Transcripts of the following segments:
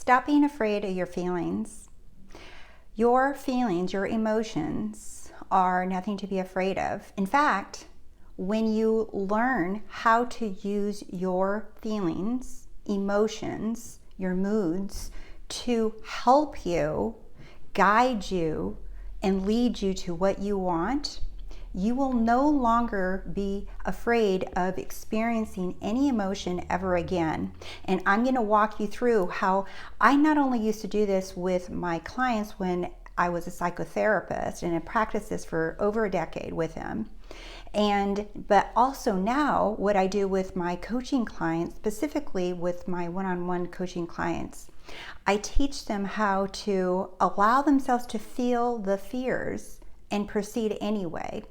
Stop being afraid of your feelings. Your feelings, your emotions are nothing to be afraid of. In fact, when you learn how to use your feelings, emotions, your moods to help you, guide you, and lead you to what you want, you will no longer be afraid of experiencing any emotion ever again. And I'm going to walk you through how I not only used to do this with my clients when I was a psychotherapist, and I practiced this for over a decade with them. But also now what I do with my coaching clients, specifically with my one-on-one coaching clients, I teach them how to allow themselves to feel the fears and proceed anyway.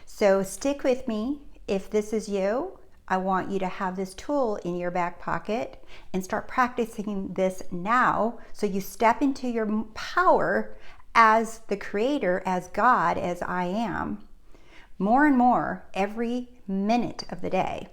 So stick with me. If this is you, I want you to have this tool in your back pocket and start practicing this now so you step into your power as the creator, as God, as I am, more and more every minute of the day.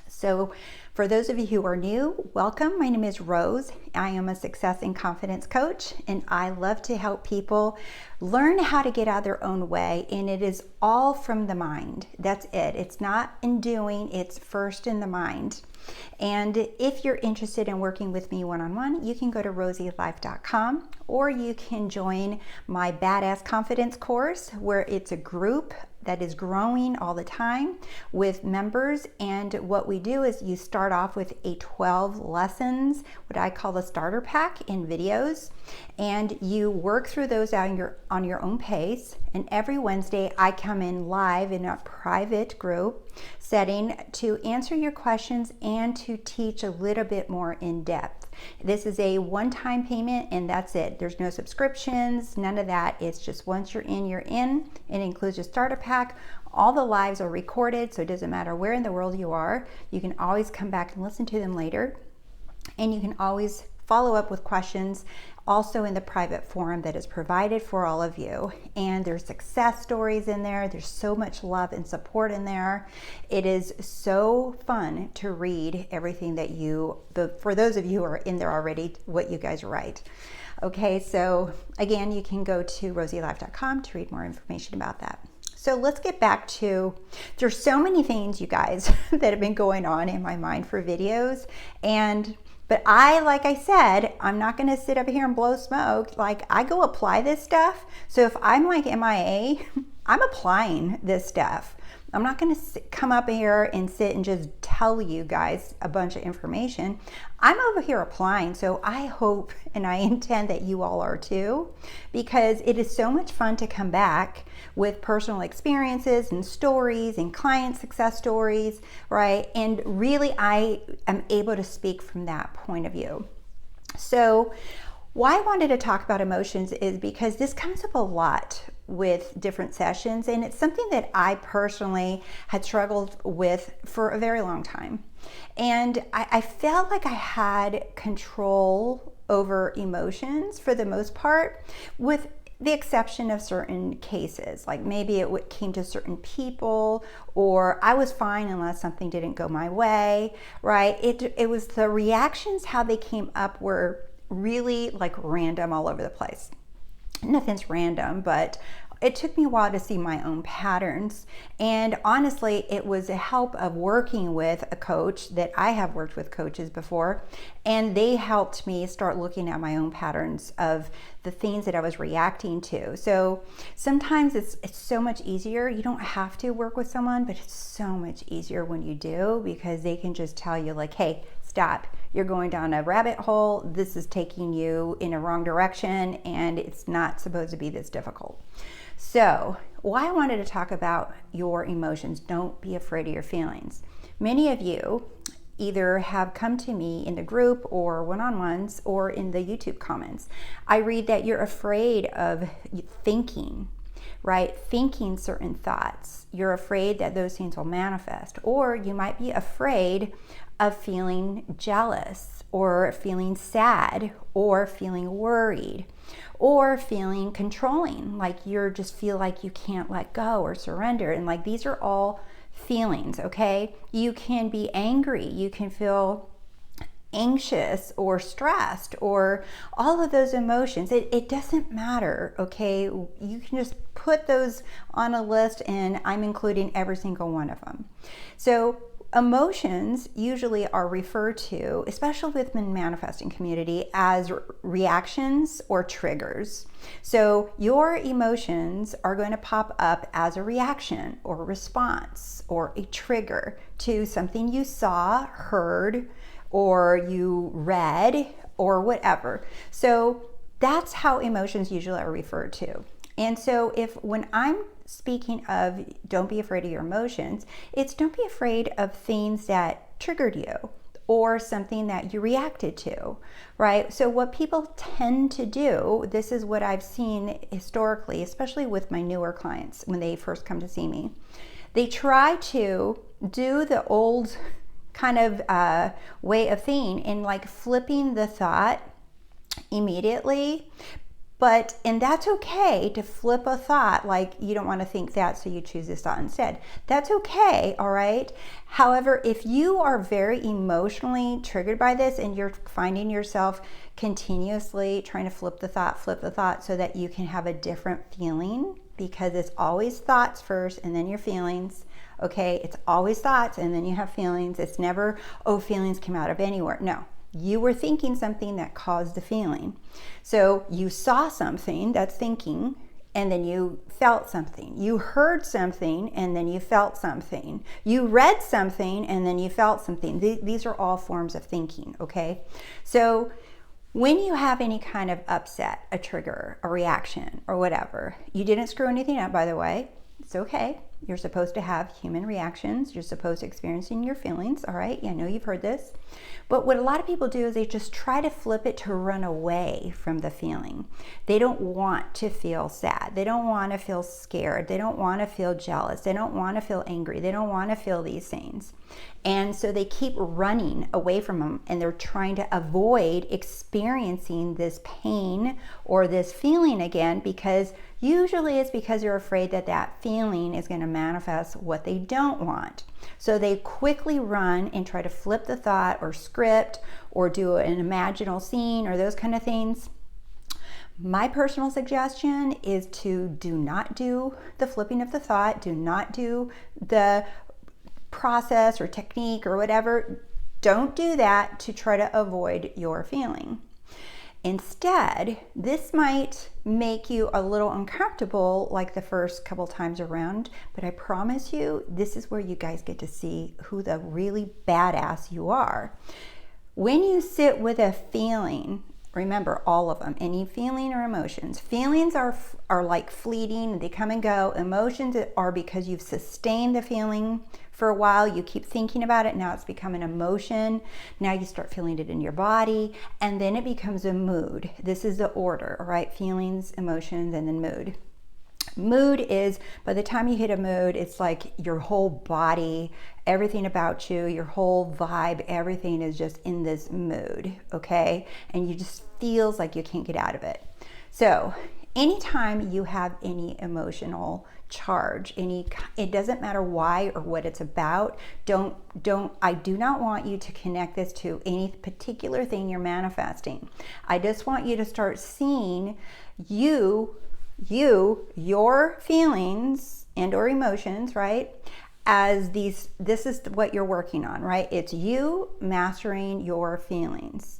So for those of you who are new, welcome. My name is Rose. I am a success and confidence coach, and I love to help people learn how to get out of their own way. And it is all from the mind. That's it. It's not in doing, it's first in the mind. And if you're interested in working with me one-on-one, you can go to TheRoseyLife.com, or you can join my Badass Confidence course, where it's a group that is growing all the time with members. And what we do is you start off with a 12 lessons, what I call the starter pack in videos, and you work through those on your own pace. And every Wednesday I come in live in a private group setting to answer your questions and to teach a little bit more in depth. This is a one-time payment, and that's it. There's no subscriptions, none of that. It's just once you're in, you're in. It includes your starter pack. All the lives are recorded, so it doesn't matter where in the world you are. You can always come back and listen to them later. And you can always follow up with questions also in the private forum that is provided for all of you. And there's success stories in there. There's so much love and support in there. It is so fun to read everything that for those of you who are in there already, what you guys write. Okay, so again, you can go to TheRoseyLife.com to read more information about that. So let's get back to, there's so many things, you guys, that have been going on in my mind for videos. But like I said, I'm not going to sit up here and blow smoke. Like, I go apply this stuff. So if I'm like MIA, I'm applying this stuff. I'm not going to come up here and sit and just tell you guys a bunch of information. I'm over here applying. So I hope and I intend that you all are too, because it is so much fun to come back with personal experiences and stories and client success stories, right? And really, I am able to speak from that point of view. So why I wanted to talk about emotions is because this comes up a lot with different sessions, and it's something that I personally had struggled with for a very long time. And I felt like I had control over emotions for the most part, with the exception of certain cases. Like maybe it came to certain people, or I was fine unless something didn't go my way, right? It was the reactions, how they came up were really like random all over the place. Nothing's random, but it took me a while to see my own patterns. And honestly, it was a help of working with a coach that I have worked with coaches before, and they helped me start looking at my own patterns of the things that I was reacting to. So sometimes it's so much easier. You don't have to work with someone, but it's so much easier when you do, because they can just tell you like, hey, stop. You're going down a rabbit hole. This is taking you in a wrong direction, and it's not supposed to be this difficult. So why I wanted to talk about your emotions, don't be afraid of your feelings. Many of you either have come to me in the group or one-on-ones or in the YouTube comments. I read that you're afraid of thinking, right? Thinking certain thoughts. You're afraid that those things will manifest, or you might be afraid of feeling jealous or feeling sad or feeling worried or feeling controlling, like you're just feel like you can't let go or surrender. And like, these are all feelings, okay? You can be angry, you can feel anxious or stressed or all of those emotions. It doesn't matter, okay? You can just put those on a list, and I'm including every single one of them. So emotions usually are referred to, especially within manifesting community, as reactions or triggers. So your emotions are going to pop up as a reaction or response or a trigger to something you saw, heard, or you read, or whatever. So that's how emotions usually are referred to. And so when I'm speaking of don't be afraid of your emotions, it's don't be afraid of things that triggered you or something that you reacted to, right? So what people tend to do, this is what I've seen historically, especially with my newer clients when they first come to see me, they try to do the old kind of way of thinking and like flipping the thought immediately. And that's okay to flip a thought, like you don't want to think that, so you choose this thought instead. That's okay, all right? However, if you are very emotionally triggered by this and you're finding yourself continuously trying to flip the thought so that you can have a different feeling, because it's always thoughts first and then your feelings, okay? It's always thoughts and then you have feelings. It's never, oh, feelings came out of anywhere. No. You were thinking something that caused the feeling. So you saw something, that's thinking, and then you felt something. You heard something, and then you felt something. You read something, and then you felt something. These are all forms of thinking, okay? So when you have any kind of upset, a trigger, a reaction, or whatever, you didn't screw anything up, by the way. It's okay. You're supposed to have human reactions. You're supposed to experiencing your feelings, all right? I know you've heard this. But what a lot of people do is they just try to flip it to run away from the feeling. They don't want to feel sad. They don't want to feel scared. They don't want to feel jealous. They don't want to feel angry. They don't want to feel these things. And so they keep running away from them, and they're trying to avoid experiencing this pain or this feeling again, because usually it's because they're afraid that that feeling is going to manifest what they don't want. So they quickly run and try to flip the thought or script or do an imaginal scene or those kind of things. My personal suggestion is to do not do the flipping of the thought, do not do the process or technique or whatever. Don't do that to try to avoid your feeling. Instead, this might make you a little uncomfortable like the first couple times around, but I promise you, this is where you guys get to see who the really badass you are. When you sit with a feeling, remember all of them, any feeling or emotions. Feelings are like fleeting, they come and go. Emotions are because you've sustained the feeling for a while, you keep thinking about it, now it's become an emotion, now you start feeling it in your body, and then it becomes a mood. This is the order, all right? Feelings, emotions, and then mood. Mood is, by the time you hit a mood, it's like your whole body, everything about you, your whole vibe, everything is just in this mood, okay? And you just feels like you can't get out of it. So anytime you have any emotional charge, it doesn't matter why or what it's about, I do not want you to connect this to any particular thing you're manifesting. I just want you to start seeing your feelings and or emotions, right, as this is what you're working on, right? It's you mastering your feelings.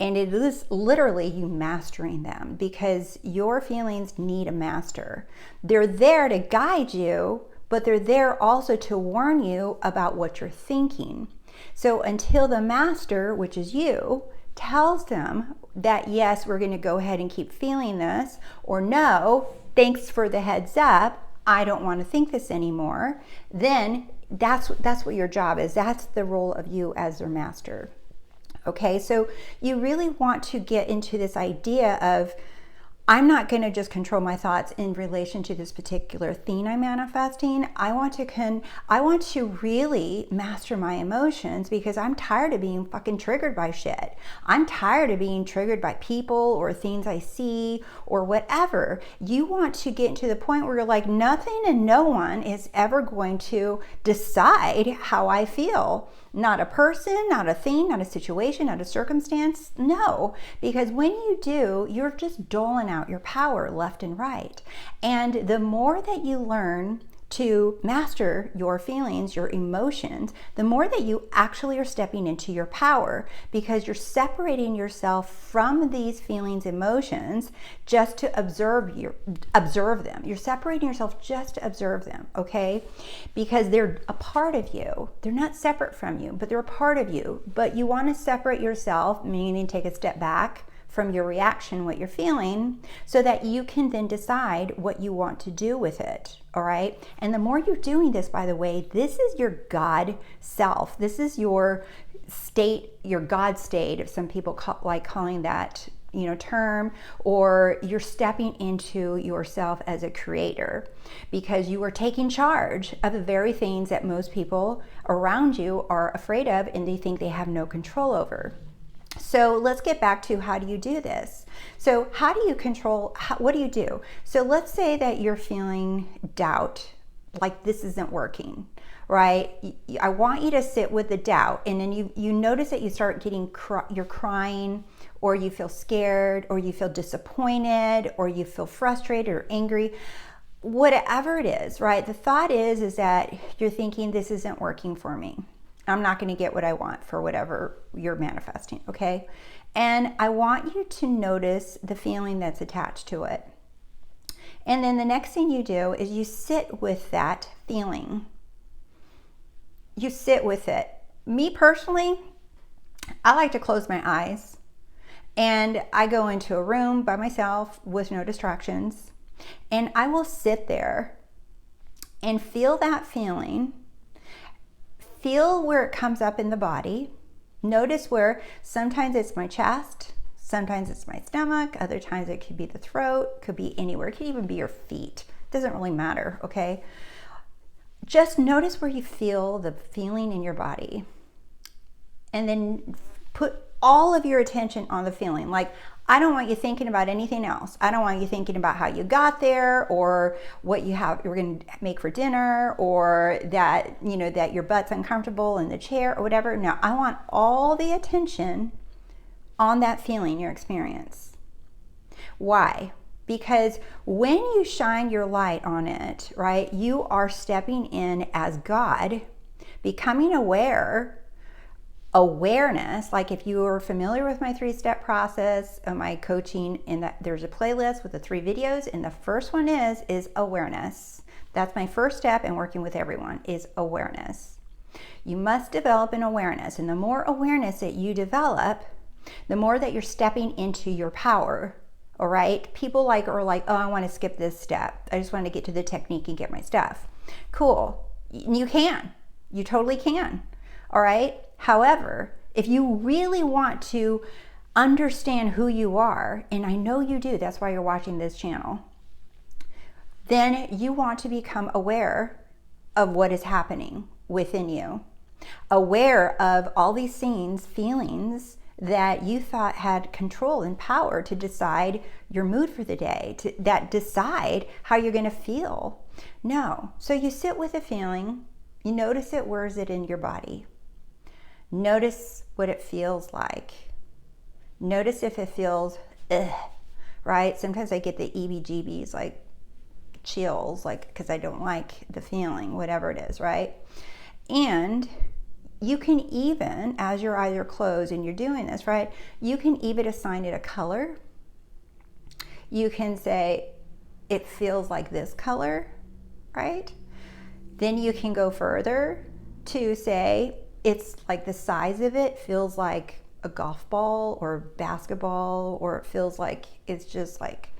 And it is literally you mastering them, because your feelings need a master. They're there to guide you, but they're there also to warn you about what you're thinking. So until the master, which is you, tells them that yes, we're going to go ahead and keep feeling this, or no, thanks for the heads up, I don't want to think this anymore, then that's what your job is. That's the role of you as their master. Okay, so you really want to get into this idea of, I'm not going to just control my thoughts in relation to this particular thing I'm manifesting. I want to really master my emotions because I'm tired of being fucking triggered by shit. I'm tired of being triggered by people or things I see or whatever. You want to get to the point where you're like, nothing and no one is ever going to decide how I feel. Not a person, not a thing, not a situation, not a circumstance. No, because when you do, you're just doling out your power left and right. And the more that you learn to master your feelings, your emotions, the more that you actually are stepping into your power, because you're separating yourself from these feelings, emotions, just to observe them. You're separating yourself just to observe them, okay? Because they're a part of you. They're not separate from you, but they're a part of you. But you want to separate yourself, meaning take a step back from your reaction, what you're feeling, so that you can then decide what you want to do with it, all right? And the more you're doing this, by the way, this is your God self. This is your state, your God state, if some people like calling that, term, or you're stepping into yourself as a creator, because you are taking charge of the very things that most people around you are afraid of and they think they have no control over. So let's get back to, how do you do this? So how do you control, what do you do? So let's say that you're feeling doubt, like this isn't working, right? I want you to sit with the doubt, and then you notice that you start getting, you're crying, or you feel scared, or you feel disappointed, or you feel frustrated or angry, whatever it is, right? The thought is that you're thinking, this isn't working for me. I'm not going to get what I want for whatever you're manifesting, okay? And I want you to notice the feeling that's attached to it. And then the next thing you do is you sit with that feeling. You sit with it. Me personally, I like to close my eyes, and I go into a room by myself with no distractions, and I will sit there and feel that feeling. Feel where it comes up in the body. Notice where sometimes it's my chest, sometimes it's my stomach, other times it could be the throat, could be anywhere. It could even be your feet. It doesn't really matter, okay? Just notice where you feel the feeling in your body. And then put all of your attention on the feeling. Like, I don't want you thinking about anything else. I don't want you thinking about how you got there, or what you're going to make for dinner, or that, that your butt's uncomfortable in the chair or whatever. No, I want all the attention on that feeling, your experience. Why? Because when you shine your light on it, right, you are stepping in as God, becoming awareness. Like, if you are familiar with my 3-step process of my coaching, in that there's a playlist with the 3 videos, and the first one is awareness. That's my first step in working with everyone, is awareness. You must develop an awareness, and the more awareness that you develop, the more that you're stepping into your power. All right, people are like, oh, I want to skip this step. I just want to get to the technique and get my stuff. Cool, you totally can. All right. However, if you really want to understand who you are, and I know you do, that's why you're watching this channel, then you want to become aware of what is happening within you, aware of all these things, feelings that you thought had control and power to decide your mood for the day, that decide how you're going to feel. No. So you sit with a feeling, you notice it, where is it in your body? Notice what it feels like. Notice if it feels, right? Sometimes I get the EBGBs, like chills, like, because I don't like the feeling, whatever it is, right? And you can even, as your eyes are closed and you're doing this, right, you can even assign it a color. You can say, it feels like this color, right? Then you can go further to say, it's like the size of it feels like a golf ball or basketball, or it feels like it's just like,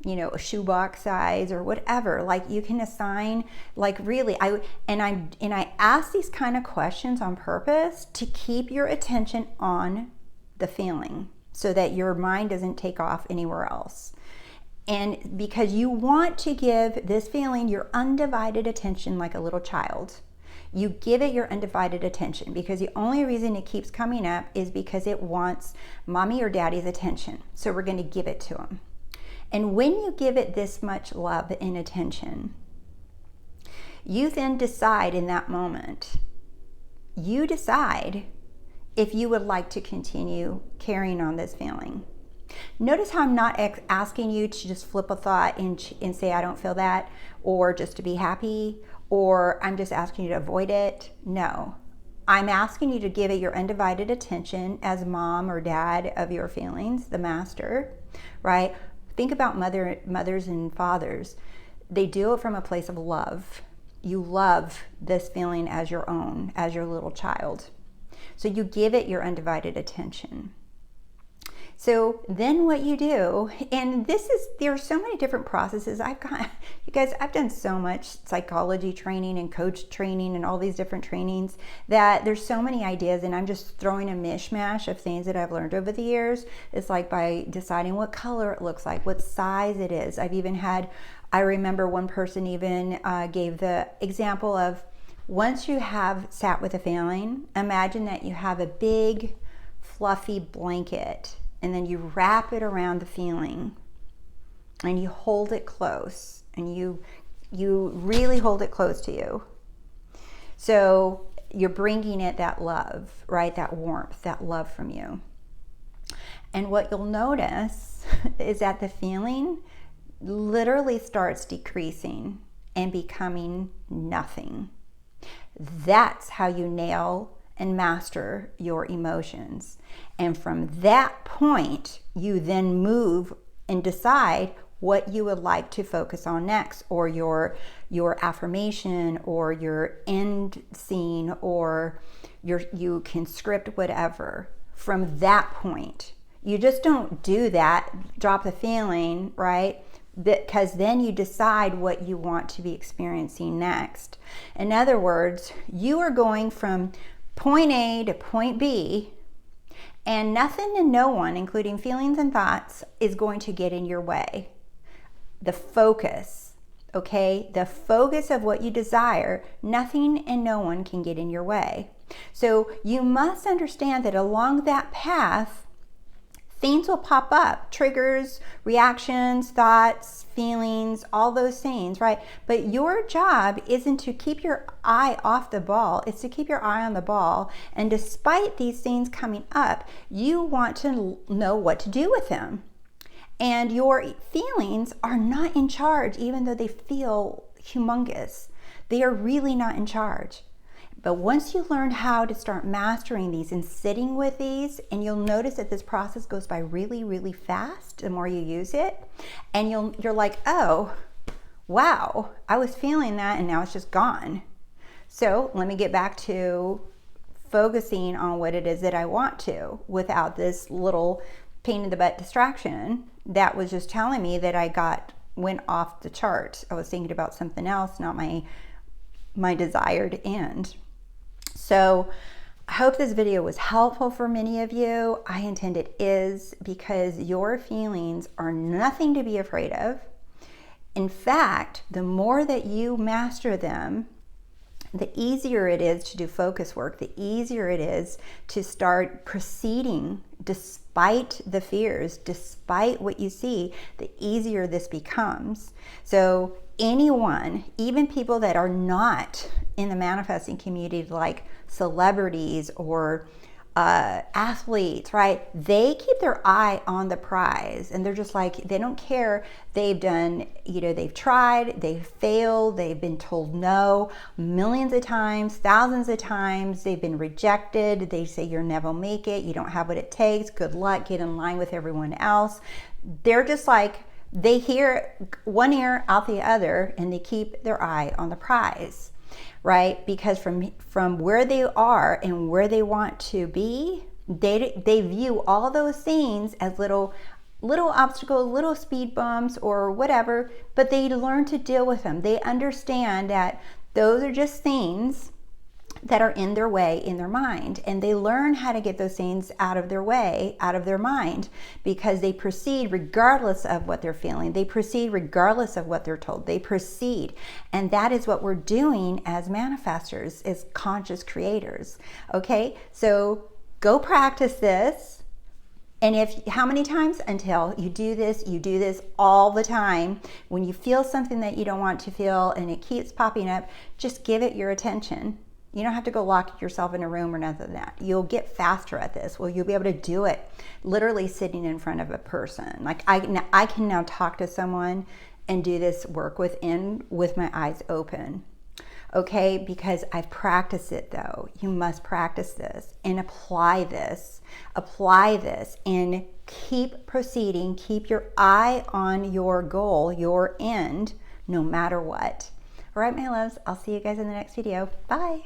a shoebox size or whatever. Like, you can assign, like, really, I ask these kind of questions on purpose to keep your attention on the feeling, so that your mind doesn't take off anywhere else. And because you want to give this feeling your undivided attention like a little child. You give it your undivided attention because the only reason it keeps coming up is because it wants mommy or daddy's attention. So we're going to give it to them. And when you give it this much love and attention, you then decide in that moment, you decide if you would like to continue carrying on this feeling. Notice how I'm not asking you to just flip a thought and say, I don't feel that, or just to be happy, or I'm just asking you to avoid it. No, I'm asking you to give it your undivided attention as mom or dad of your feelings, the master, right? Think about mothers and fathers. They do it from a place of love. You love this feeling as your own, as your little child. So you give it your undivided attention. So then what you do, and there are so many different processes. I've done so much psychology training and coach training and all these different trainings that there's so many ideas, and I'm just throwing a mishmash of things that I've learned over the years. It's like by deciding what color it looks like, what size it is. I remember one person even gave the example of, once you have sat with a feeling, imagine that you have a big fluffy blanket, and then you wrap it around the feeling and you hold it close, and you really hold it close to you. So you're bringing it that love, right? That warmth, that love from you. And what you'll notice is that the feeling literally starts decreasing and becoming nothing. That's how you nail and master your emotions. And from that point, you then move and decide what you would like to focus on next, or your affirmation, or your end scene, or you can script whatever. From that point, you just don't do that, drop the feeling, right? Because then you decide what you want to be experiencing next. In other words, you are going from point A to point B, and nothing and no one, including feelings and thoughts, is going to get in your way. The focus, okay? The focus of what you desire, nothing and no one can get in your way. So you must understand that along that path, things will pop up, triggers, reactions, thoughts, feelings, all those things, right? But your job isn't to keep your eye off the ball, it's to keep your eye on the ball. And despite these things coming up, you want to know what to do with them. And your feelings are not in charge, even though they feel humongous. They are really not in charge. But once you learn how to start mastering these and sitting with these, and you'll notice that this process goes by really, really fast the more you use it. And you're like, oh, wow, I was feeling that and now it's just gone. So let me get back to focusing on what it is that I want to, without this little pain in the butt distraction that was just telling me that I went off the chart. I was thinking about something else, not my desired end. So I hope this video was helpful for many of you. I intend it is, because your feelings are nothing to be afraid of. In fact, the more that you master them, the easier it is to do focus work, the easier it is to start proceeding despite the fears, despite what you see, the easier this becomes. So anyone, even people that are not in the manifesting community, like celebrities or athletes, right? They keep their eye on the prize, and they're just like, they don't care. They've done, they've tried, they've failed, they've been told no millions of times, thousands of times, they've been rejected. They say, you'll never make it, you don't have what it takes, good luck, get in line with everyone else. They're just like, they hear one ear out the other, and they keep their eye on the prize. Right? Because from where they are and where they want to be, they view all those things as little obstacles, little speed bumps or whatever, but they learn to deal with them. They understand that those are just things that are in their way in their mind, and they learn how to get those things out of their way, out of their mind, because they proceed regardless of what they're feeling. They proceed regardless of what they're told. They proceed, and that is what we're doing as manifestors, as conscious creators. Okay, so go practice this. And how many times? Until you do this all the time. When you feel something that you don't want to feel and it keeps popping up, just give it your attention. You don't have to go lock yourself in a room or nothing like that. You'll get faster at this. Well, you'll be able to do it literally sitting in front of a person. Like I can now talk to someone and do this work with my eyes open. Okay, because I've practiced it though. You must practice this and apply this, and keep proceeding. Keep your eye on your goal, your end, no matter what. All right, my loves, I'll see you guys in the next video. Bye.